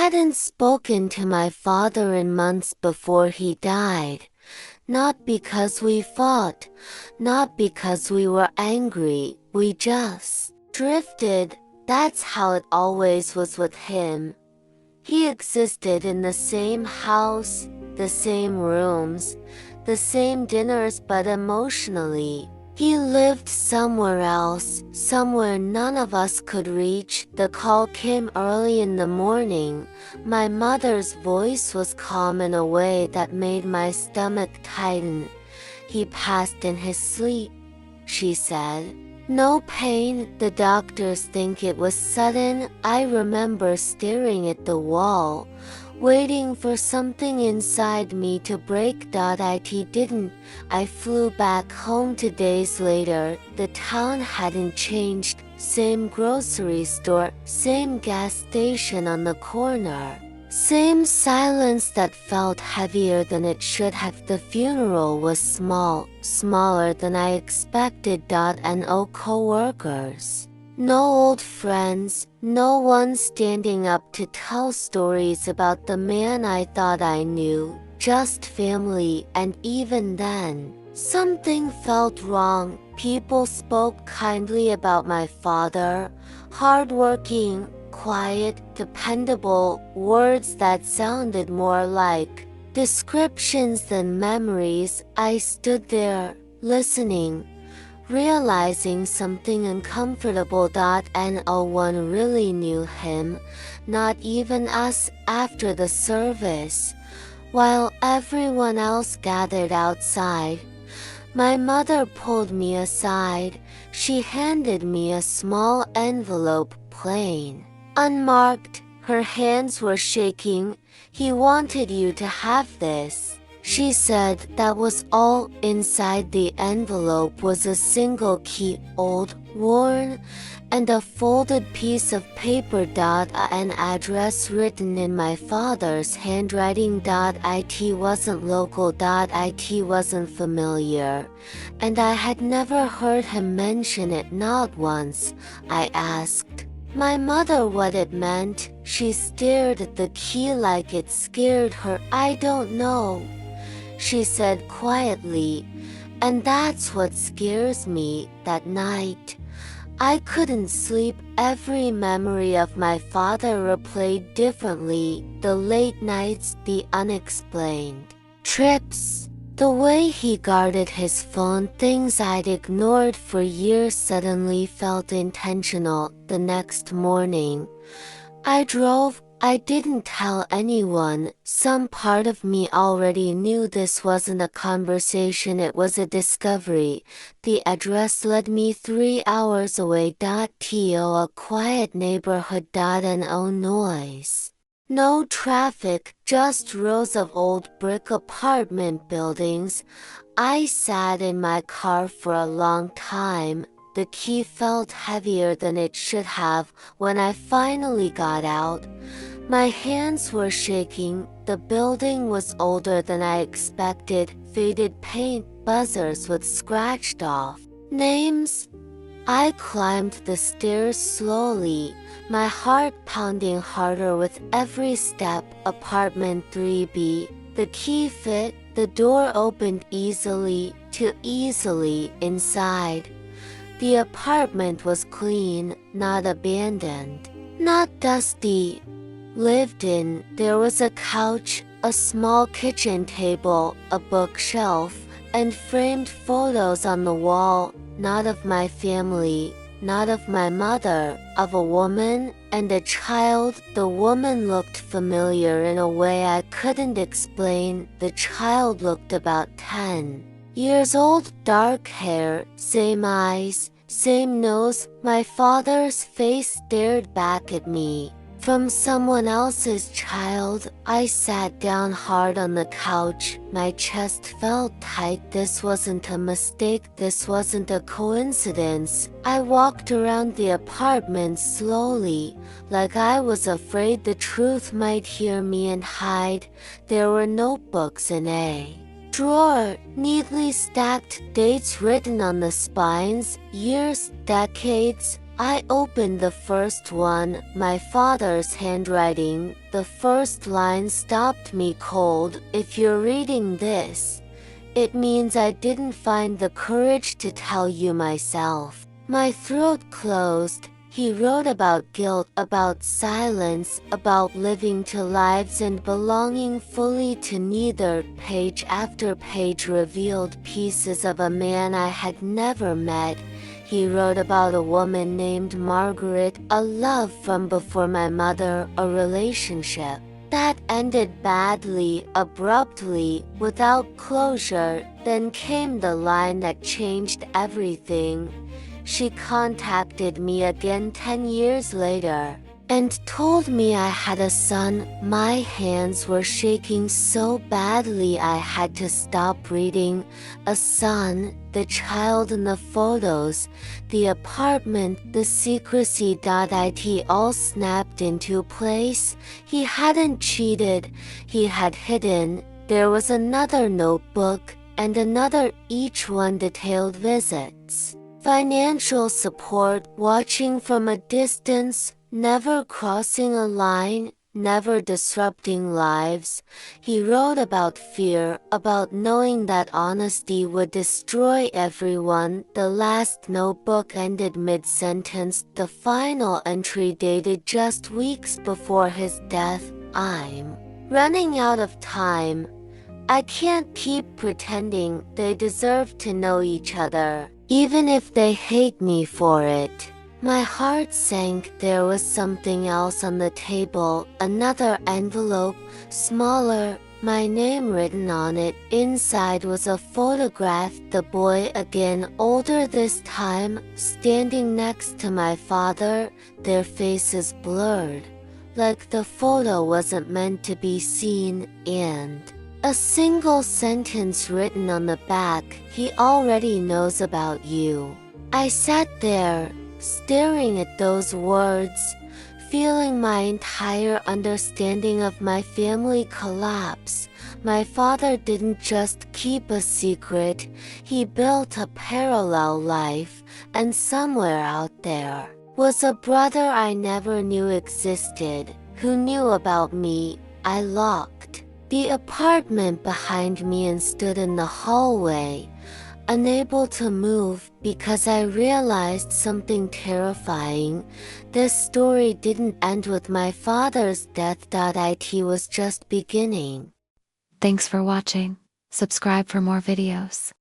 hadn't spoken to my father in months before he died. Not because we fought, not because we were angry, we just drifted. That's how it always was with him. He existed in the same house, the same rooms, the same dinners, but emotionally, he lived somewhere else, somewhere none of us could reach. The call came early in the morning. My mother's voice was calm in a way that made my stomach tighten. "He passed in his sleep," she said. "No pain, the doctors think it was sudden." I remember staring at the wall, waiting for something inside me to break. It didn't. I flew back home 2 days later. The town hadn't changed. Same grocery store, same gas station on the corner. Same silence that felt heavier than it should have. The funeral was small, smaller than I expected. No co-workers. No old friends, no one standing up to tell stories about the man I thought I knew, just family. And even then, something felt wrong. People spoke kindly about my father, hardworking, quiet, dependable, words that sounded more like descriptions than memories. I stood there, listening, realizing something uncomfortable. No one really knew him, not even us. After the service, while everyone else gathered outside, my mother pulled me aside. She handed me a small envelope, plain, unmarked. Her hands were shaking. "He wanted you to have this," she said. That was all. Inside the envelope was a single key, old, worn, and a folded piece of paper. An address written in my father's handwriting. It wasn't local. It wasn't familiar, and I had never heard him mention it, not once. I asked my mother what it meant. She stared at the key like it scared her. "I don't know," she said quietly, "and that's what scares me." That night, I couldn't sleep. Every memory of my father replayed differently. The late nights, the unexplained trips, the way he guarded his phone. Things I'd ignored for years suddenly felt intentional. The next morning, I drove. I didn't tell anyone. Some part of me already knew this wasn't a conversation, it was a discovery. The address led me 3 hours away. A quiet neighborhood. No noise. No traffic, just rows of old brick apartment buildings. I sat in my car for a long time. The key felt heavier than it should have. When I finally got out, my hands were shaking. The building was older than I expected. Faded paint, buzzers with scratched off names. I climbed the stairs slowly, my heart pounding harder with every step. Apartment 3B. The key fit. The door opened easily, too easily. Inside, the apartment was clean, not abandoned, not dusty. Lived in. There was a couch, a small kitchen table, a bookshelf, and framed photos on the wall. Not of my family, not of my mother, of a woman and a child. The woman looked familiar in a way I couldn't explain. The child looked about 10 years old. Dark hair, same eyes, same nose. My father's face stared back at me from someone else's child. I sat down hard on the couch. My chest felt tight. This wasn't a mistake. This wasn't a coincidence. I walked around the apartment slowly, like I was afraid the truth might hear me and hide. There were notebooks in a drawer, neatly stacked, dates written on the spines, years, decades. I opened the first one, my father's handwriting. The first line stopped me cold. If you're reading this, it means I didn't find the courage to tell you myself. My throat closed. He wrote about guilt, about silence, about living two lives and belonging fully to neither. Page after page revealed pieces of a man I had never met. He wrote about a woman named Margaret, a love from before my mother, a relationship that ended badly, abruptly, without closure. Then came the line that changed everything. She contacted me again 10 years later and told me I had a son. My hands were shaking so badly I had to stop reading. A son, the child in the photos, the apartment, the secrecy. It all snapped into place. He hadn't cheated, he had hidden. There was another notebook, and another, each one detailed visits, financial support, watching from a distance, never crossing a line, never disrupting lives. He wrote about fear, about knowing that honesty would destroy everyone. The last notebook ended mid-sentence, the final entry dated just weeks before his death. I'm running out of time. I can't keep pretending. They deserve to know each other, even if they hate me for it. My heart sank. There was something else on the table, another envelope, smaller, my name written on it. Inside was a photograph, the boy again, older this time, standing next to my father, their faces blurred, like the photo wasn't meant to be seen, and a single sentence written on the back, he already knows about you. I sat there, staring at those words, feeling my entire understanding of my family collapse. My father didn't just keep a secret, he built a parallel life, and somewhere out there was a brother I never knew existed, who knew about me. I locked the apartment behind me and stood in the hallway, unable to move, because I realized something terrifying. This story didn't end with my father's death. It was just beginning. Thanks for watching. Subscribe for more videos.